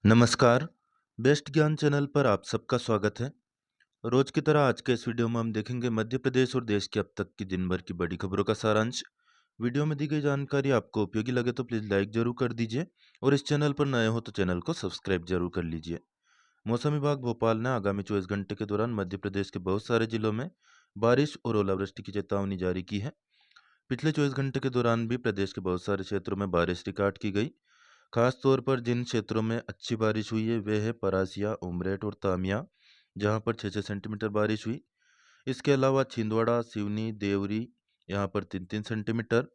नमस्कार, बेस्ट ज्ञान चैनल पर आप सबका स्वागत है। रोज की तरह आज के इस वीडियो में हम देखेंगे मध्य प्रदेश और देश की अब तक की दिन भर की बड़ी खबरों का सारांश। वीडियो में दी गई जानकारी आपको उपयोगी लगे तो प्लीज़ लाइक जरूर कर दीजिए और इस चैनल पर नए हो तो चैनल को सब्सक्राइब जरूर कर लीजिए। मौसम विभाग भोपाल ने आगामी 24 घंटे के दौरान मध्य प्रदेश के बहुत सारे जिलों में बारिश और ओलावृष्टि की चेतावनी जारी की है। पिछले 24 घंटे के दौरान भी प्रदेश के बहुत सारे क्षेत्रों में बारिश रिकॉर्ड की गई। खास तौर पर जिन क्षेत्रों में अच्छी बारिश हुई है वे है परासिया, उमरेठ और तामिया, जहां पर 6-6 सेंटीमीटर बारिश हुई। इसके अलावा छिंदवाड़ा, सिवनी, देवरी यहाँ पर 3-3 सेंटीमीटर,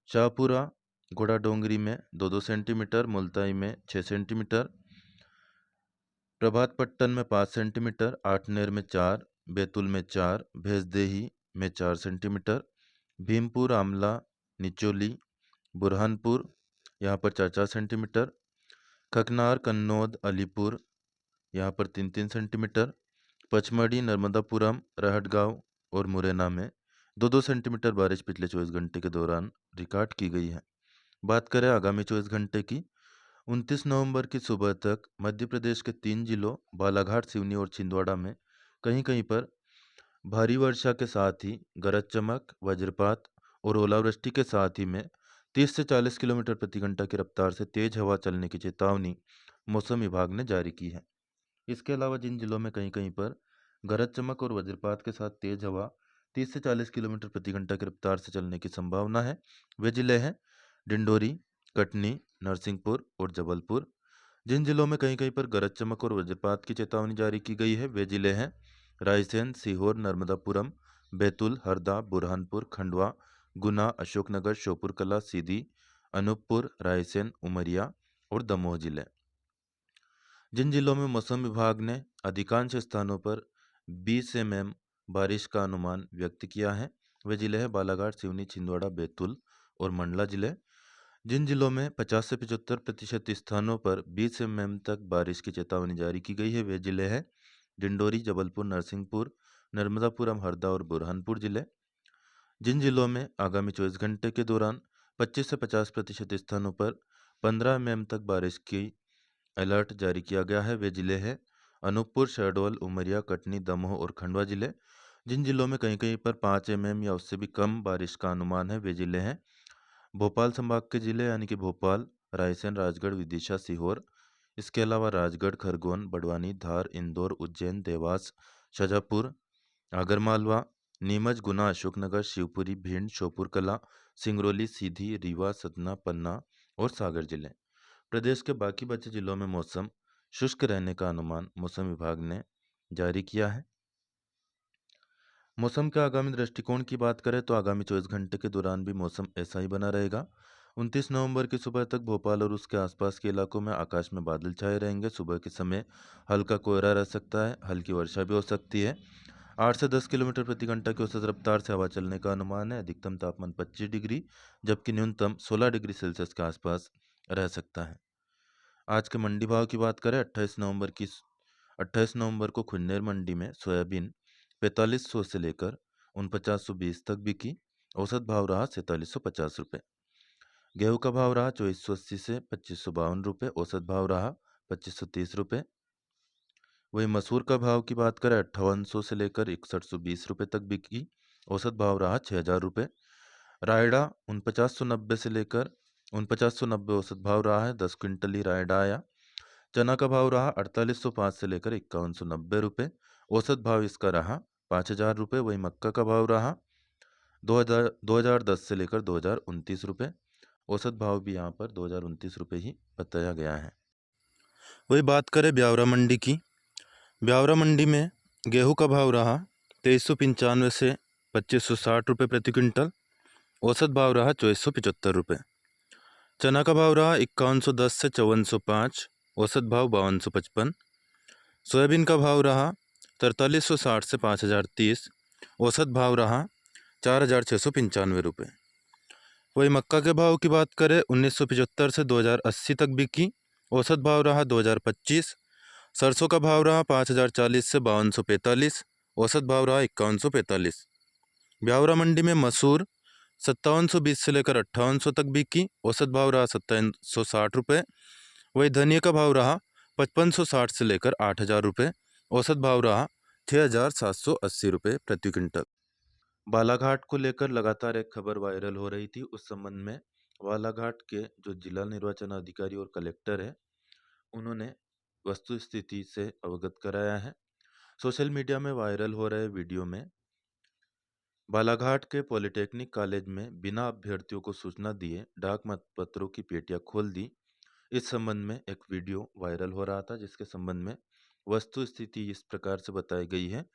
शाहपुरा, घोड़ा डोंगरी में 2-2 सेंटीमीटर, मुल्ताई में 6 सेंटीमीटर, प्रभात पट्टन में 5 सेंटीमीटर, आठनेर में 4, बैतूल में 4, भैंसदेही में 4 सेंटीमीटर, भीमपुर, आमला, निचोली, बुरहानपुर यहाँ पर 4-4 सेंटीमीटर, खकनार, कन्नौद, अलीपुर यहाँ पर 3-3 सेंटीमीटर, पचमढ़ी, नर्मदापुरम, रहटगांव और मुरैना में 2-2 सेंटीमीटर बारिश पिछले 24 घंटे के दौरान रिकॉर्ड की गई है। बात करें आगामी 24 घंटे की, 29 नवंबर की सुबह तक मध्य प्रदेश के 3 जिलों बालाघाट, सिवनी और छिंदवाड़ा में कहीं कहीं पर भारी वर्षा के साथ ही गरज चमक, वज्रपात और ओलावृष्टि के साथ ही में 30 से 40 किलोमीटर प्रति घंटा की रफ्तार से तेज हवा चलने की चेतावनी मौसम विभाग ने जारी की है। इसके अलावा जिन जिलों में कहीं कहीं पर गरज चमक और वज्रपात के साथ तेज हवा 30 से 40 किलोमीटर प्रति घंटा की रफ्तार से चलने की संभावना है, वे जिले हैं डिंडोरी, कटनी, नरसिंहपुर और जबलपुर। जिन जिलों में कहीं कहीं पर गरज चमक और वज्रपात की चेतावनी जारी की गई है वे जिले हैं रायसेन, सीहोर, नर्मदापुरम, बैतूल, हरदा, बुरहानपुर, खंडवा, गुना, अशोकनगर, श्योपुरकला, सीधी, अनूपपुर, रायसेन, उमरिया और दमोह जिले। जिन जिलों में मौसम विभाग ने अधिकांश स्थानों पर 20 mm बारिश का अनुमान व्यक्त किया है वे जिले हैं बालाघाट, सिवनी, छिंदवाड़ा, बैतूल और मंडला जिले। जिन जिलों में 50 से 75% स्थानों पर 20 mm तक बारिश की चेतावनी जारी की गई है वे जिले हैं डिंडोरी, जबलपुर, नरसिंहपुर, नर्मदापुरम, हरदा और बुरहानपुर जिले। जिन जिलों में आगामी 24 घंटे के दौरान 25 से 50% स्थानों पर 15 mm तक बारिश की अलर्ट जारी किया गया है वे जिले हैं अनूपपुर, शहडोल, उमरिया, कटनी, दमोह और खंडवा जिले। जिन जिलों में कहीं कहीं पर 5 mm या उससे भी कम बारिश का अनुमान है वे जिले हैं भोपाल संभाग के जिले यानी कि भोपाल, रायसेन, राजगढ़, विदिशा, सीहोर। इसके अलावा राजगढ़, खरगोन, बड़वानी, धार, इंदौर, उज्जैन, देवास, शाजापुर, आगरमालवा, नीमच, गुना, अशोकनगर, शिवपुरी, भिंड, श्योपुरकला, सिंगरौली, सीधी, रीवा, सतना, पन्ना और सागर जिले। प्रदेश के बाकी बचे जिलों में मौसम शुष्क रहने का अनुमान मौसम विभाग ने जारी किया है। मौसम के आगामी दृष्टिकोण की बात करें तो आगामी 24 घंटे के दौरान भी मौसम ऐसा ही बना रहेगा। 29 नवंबर की सुबह तक भोपाल और उसके आसपास के इलाकों में आकाश में बादल छाए रहेंगे। सुबह के समय हल्का कोहरा रह सकता है, हल्की वर्षा भी हो सकती है। 8 से 10 किलोमीटर प्रति घंटा की औसत रफ्तार से हवा चलने का अनुमान है। अधिकतम तापमान 25 डिग्री जबकि न्यूनतम 16 डिग्री सेल्सियस के आसपास रह सकता है। आज के मंडी भाव की बात करें 28 नवंबर को खुन्नेर मंडी में सोयाबीन 4500 से लेकर 4920 तक बिकी। औसत भाव रहा 4750 रुपये। गेहूं का भाव रहा 2480 से 2552 रुपये। औसत भाव रहा 2530 रुपये। वही मसूर का भाव की बात करें 5800 से लेकर 6120 रुपये तक बिकी। औसत भाव रहा 6000 रुपये। रायडा 4990 से लेकर 4990 औसत भाव रहा है। 10 क्विंटल ही रायडा आया। चना का भाव रहा 4805 से लेकर 5190 रुपये। औसत भाव इसका रहा 5000 रुपये। वही मक्का का भाव रहा 2010 से लेकर 2029 रुपये। औसत भाव भी यहाँ पर 2029 रुपये ही बताया गया है। वही बात करें ब्यावरा मंडी की। ब्यावरा मंडी में गेहूं का भाव रहा 2395 से 2560 रुपये प्रति क्विंटल। औसत भाव रहा 2475 रुपये। चना का भाव रहा 5110 से 5405। औसत भाव 5255। सोयाबीन का भाव रहा 4360 से 5030। औसत भाव रहा 4695 रुपये। वही मक्का के भाव की बात करें 1975 से 2080 तक बिकी। औसत भाव रहा 2025। सरसों का भाव रहा 5040 से 5245। औसत भाव रहा 5145। ब्यावरा मंडी में मसूर 5720 से लेकर 5800 तक बिकी। औसत भाव रहा 2760 रुपये। वही धनिया का भाव रहा 5560 से लेकर 8000 रुपये। औसत भाव रहा 6780 रुपये प्रति क्विंटल। बालाघाट को लेकर लगातार एक खबर वायरल हो रही थी। उस संबंध में बालाघाट के जो जिला निर्वाचन अधिकारी और कलेक्टर है, उन्होंने वस्तु स्थिति से अवगत कराया है। सोशल मीडिया में वायरल हो रहे वीडियो में बालाघाट के पॉलिटेक्निक कॉलेज में बिना अभ्यर्थियों को सूचना दिए डाक मतपत्रों की पेटियां खोल दी। इस संबंध में एक वीडियो वायरल हो रहा था, जिसके संबंध में वस्तु स्थिति इस प्रकार से बताई गई है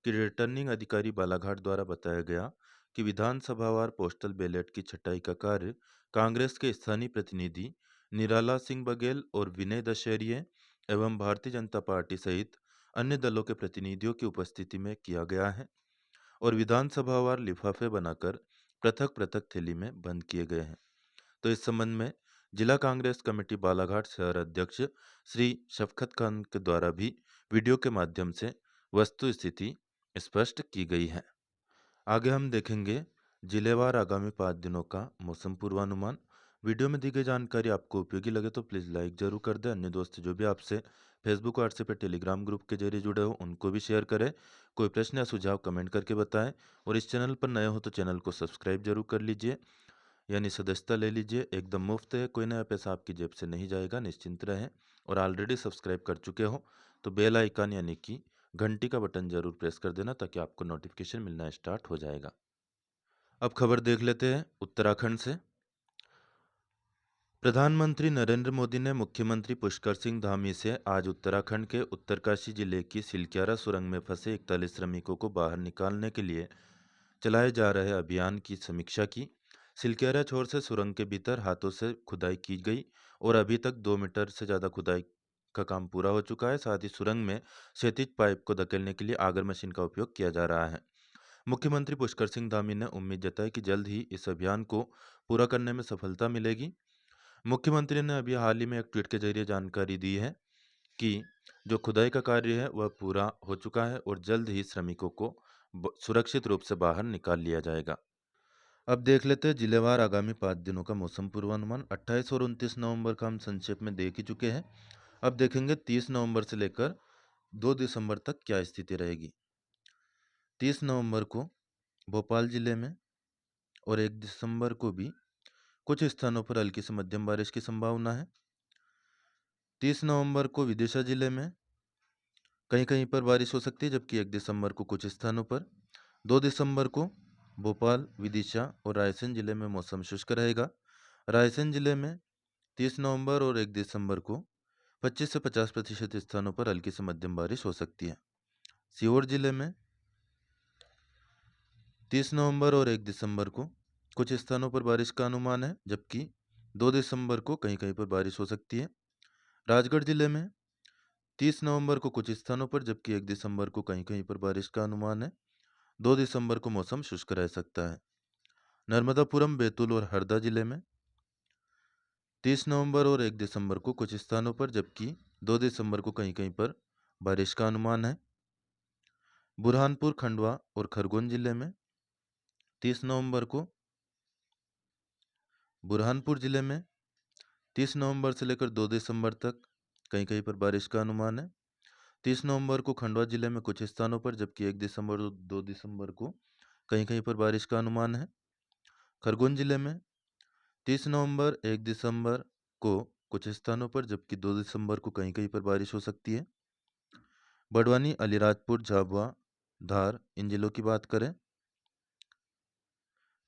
कि रिटर्निंग अधिकारी बालाघाट द्वारा बताया गया कि विधानसभावार पोस्टल बैलेट की छटाई का कार्य कांग्रेस के स्थानीय प्रतिनिधि निराला सिंह बघेल और विनय दशहरिये एवं भारतीय जनता पार्टी सहित अन्य दलों के प्रतिनिधियों की उपस्थिति में किया गया है और विधानसभावार लिफाफे बनाकर पृथक पृथक थैली में बंद किए गए हैं। तो इस संबंध में जिला कांग्रेस कमेटी बालाघाट शहर अध्यक्ष श्री शफकत खान के द्वारा भी वीडियो के माध्यम से वस्तु स्थिति स्पष्ट की गई है। आगे हम देखेंगे जिलेवार आगामी 5 दिनों का मौसम पूर्वानुमान। वीडियो में दी गई जानकारी आपको उपयोगी लगे तो प्लीज़ लाइक जरूर कर दें। अन्य दोस्त जो भी आपसे फेसबुक, व्हाट्सएप या टेलीग्राम ग्रुप के जरिए जुड़े हो, उनको भी शेयर करें। कोई प्रश्न या सुझाव कमेंट करके बताएं और इस चैनल पर नए हो तो चैनल को सब्सक्राइब जरूर कर लीजिए, यानी सदस्यता ले लीजिए। एकदम मुफ्त है, कोई नया पैसा आपकी जेब से नहीं जाएगा, निश्चिंत रहें। और ऑलरेडी सब्सक्राइब कर चुके हो तो बेल आइकन यानी कि घंटी का बटन जरूर प्रेस कर देना, ताकि आपको नोटिफिकेशन मिलना स्टार्ट हो जाएगा। अब खबर देख लेते हैं उत्तराखंड से। प्रधानमंत्री नरेंद्र मोदी ने मुख्यमंत्री पुष्कर सिंह धामी से आज उत्तराखंड के उत्तरकाशी जिले की सिलक्यारा सुरंग में फंसे 41 श्रमिकों को बाहर निकालने के लिए चलाए जा रहे अभियान की समीक्षा की। सिलक्यारा छोर से सुरंग के भीतर हाथों से खुदाई की गई और अभी तक 2 मीटर से ज़्यादा खुदाई का काम पूरा हो चुका है। साथ ही सुरंग में क्षैतिज पाइप को धकेलने के लिए आगर मशीन का उपयोग किया जा रहा है। मुख्यमंत्री पुष्कर सिंह धामी ने उम्मीद जताई कि जल्द ही इस अभियान को पूरा करने में सफलता मिलेगी। मुख्यमंत्री ने अभी हाल ही में एक ट्वीट के जरिए जानकारी दी है कि जो खुदाई का कार्य है वह पूरा हो चुका है और जल्द ही श्रमिकों को सुरक्षित रूप से बाहर निकाल लिया जाएगा। अब देख लेते हैं जिलेवार आगामी 5 दिनों का मौसम पूर्वानुमान। 28 और 29 नवंबर का हम संक्षेप में देख ही चुके हैं। अब देखेंगे 30 नवंबर से लेकर 2 दिसंबर तक क्या स्थिति रहेगी। 30 नवंबर को भोपाल जिले में और 1 दिसंबर को भी कुछ स्थानों पर हल्की से मध्यम बारिश की संभावना है। 30 नवंबर को विदिशा जिले में कहीं कहीं पर बारिश हो सकती है, जबकि 1 दिसंबर को कुछ स्थानों पर। 2 दिसंबर को भोपाल, विदिशा और रायसेन जिले में मौसम शुष्क रहेगा। रायसेन जिले में 30 नवंबर और 1 दिसंबर को 25 से 50% स्थानों पर हल्की से मध्यम बारिश हो सकती है। सीहोर जिले में 30 नवंबर और 1 दिसंबर को कुछ स्थानों पर बारिश का अनुमान है, जबकि 2 दिसंबर को कहीं कहीं पर बारिश हो सकती है। राजगढ़ जिले में 30 नवंबर को कुछ स्थानों पर, जबकि 1 दिसंबर को कहीं कहीं पर बारिश का अनुमान है। 2 दिसंबर को मौसम शुष्क रह सकता है। नर्मदापुरम, बैतूल और हरदा जिले में 30 नवंबर और 1 दिसंबर को कुछ स्थानों पर, जबकि 2 दिसंबर को कहीं कहीं पर बारिश का अनुमान है। बुरहानपुर, खंडवा और खरगोन जिले में 30 नवंबर को बुरहानपुर जिले में 30 नवंबर से लेकर 2 दिसंबर तक कहीं कहीं पर बारिश का अनुमान है। 30 नवंबर को खंडवा जिले में कुछ स्थानों पर, जबकि 1 दिसंबर और 2 दिसंबर को कहीं कहीं पर बारिश का अनुमान है। खरगोन जिले में 30 नवंबर 1 दिसंबर को कुछ स्थानों पर, जबकि 2 दिसंबर को कहीं कहीं पर बारिश हो सकती है। बड़वानी, अलीराजपुर, झाबुआ, धार इन जिलों की बात करें।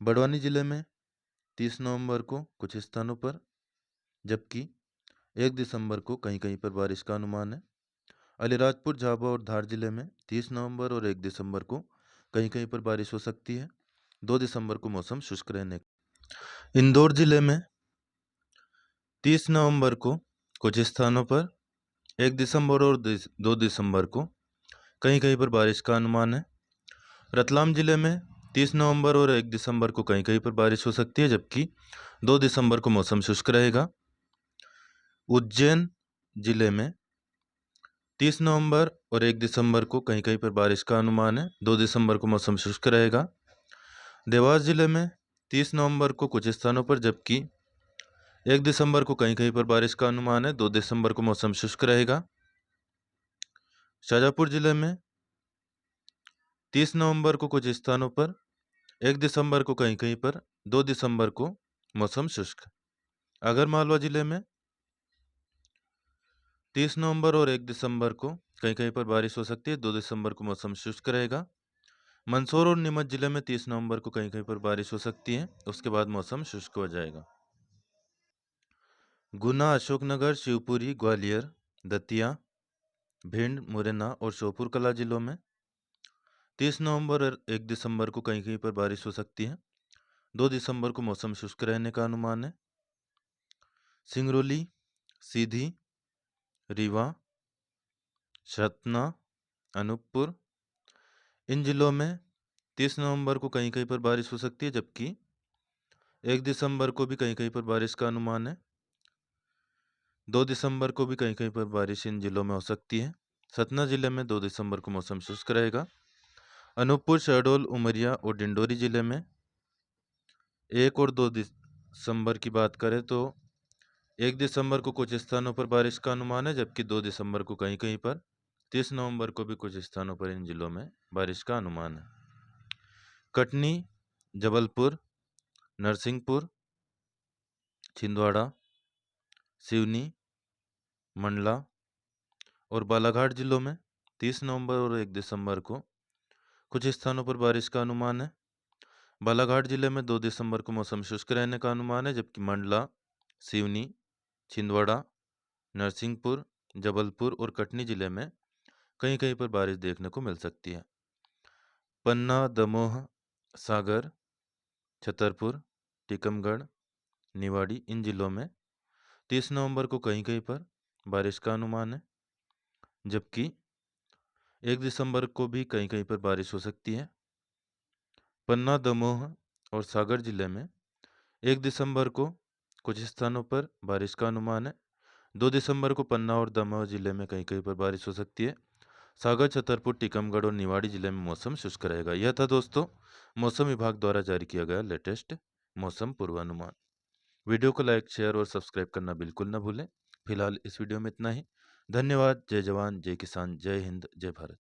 बड़वानी जिले में 30 नवंबर को कुछ स्थानों पर, जबकि 1 दिसंबर को कहीं कहीं पर बारिश का अनुमान है। अलीराजपुर, झाबुआ और धार जिले में 30 नवंबर और 1 दिसंबर को कहीं कहीं पर बारिश हो सकती है। 2 दिसंबर को मौसम शुष्क रहने। इंदौर जिले में 30 नवंबर को कुछ स्थानों पर, 1 दिसंबर और 2 दिसंबर को कहीं कहीं पर बारिश का अनुमान है। रतलाम जिले में 30 नवंबर और 1 दिसंबर को कहीं कहीं पर बारिश हो सकती है, जबकि 2 दिसंबर को मौसम शुष्क रहेगा। उज्जैन जिले में 30 नवंबर और 1 दिसंबर को कहीं कहीं पर बारिश का अनुमान है। 2 दिसंबर को मौसम शुष्क रहेगा। देवास जिले में 30 नवंबर को कुछ स्थानों पर, जबकि 1 दिसंबर को कहीं-कहीं पर बारिश का अनुमान है। 2 दिसंबर को मौसम शुष्क रहेगा। शाजापुर जिले में 30 नवंबर को कुछ स्थानों पर, 1 दिसंबर को कहीं-कहीं पर, 2 दिसंबर को मौसम शुष्क। आगरमालवा जिले में 30 नवंबर और 1 दिसंबर को कहीं-कहीं पर बारिश हो सकती है। 2 दिसंबर को मौसम शुष्क रहेगा। मंदसौर और नीमच जिले में 30 नवंबर को कहीं-कहीं पर बारिश हो सकती है। उसके बाद मौसम शुष्क हो जाएगा। गुना, अशोकनगर, शिवपुरी, ग्वालियर, दतिया, भिंड, मुरैना और श्योपुर कला जिलों में 30 नवंबर और 1 दिसंबर को कहीं-कहीं पर बारिश हो सकती है। 2 दिसंबर को मौसम शुष्क रहने का अनुमान है। सिंगरौली, सीधी, रीवा, सतना, अनूपपुर, इन जिलों में 30 नवंबर को कहीं-कहीं पर बारिश हो सकती है, जबकि 1 दिसंबर को भी कहीं-कहीं पर बारिश का अनुमान है। 2 दिसंबर को भी कहीं-कहीं पर बारिश इन जिलों में हो सकती है। सतना जिले में 2 दिसंबर को मौसम शुष्क रहेगा। अनूपपुर, शहडोल, उमरिया और डिंडोरी जिले में 1 और 2 दिसंबर की बात करें तो 1 दिसंबर को कुछ स्थानों पर बारिश का अनुमान है, जबकि 2 दिसंबर को कहीं-कहीं पर, 30 नवंबर को भी कुछ स्थानों पर इन जिलों में बारिश का अनुमान है। कटनी, जबलपुर, नरसिंहपुर, छिंदवाड़ा, सिवनी, मंडला और बालाघाट जिलों में 30 नवंबर और 1 दिसंबर को कुछ स्थानों पर बारिश का अनुमान है। बालाघाट जिले में 2 दिसंबर को मौसम शुष्क रहने का अनुमान है, जबकि मंडला, सिवनी, छिंदवाड़ा, नरसिंहपुर, जबलपुर और कटनी जिले में कहीं-कहीं पर बारिश देखने को मिल सकती है। पन्ना, दमोह, सागर, छतरपुर, टीकमगढ़, निवाड़ी, इन जिलों में 30 नवंबर को कहीं-कहीं पर बारिश का अनुमान है, जबकि 1 दिसंबर को भी कहीं-कहीं पर बारिश हो सकती है। पन्ना, दमोह और सागर जिले में 1 दिसंबर को कुछ स्थानों पर बारिश का अनुमान है। 2 दिसंबर को पन्ना और दमोह जिले में कहीं-कहीं पर बारिश हो सकती है। सागर, छतरपुर, टीकमगढ़ और निवाड़ी जिले में मौसम शुष्क रहेगा। यह था दोस्तों मौसम विभाग द्वारा जारी किया गया लेटेस्ट मौसम पूर्वानुमान। वीडियो को लाइक, शेयर और सब्सक्राइब करना बिल्कुल न भूलें। फिलहाल इस वीडियो में इतना ही। धन्यवाद। जय जवान, जय किसान, जय हिंद, जय भारत।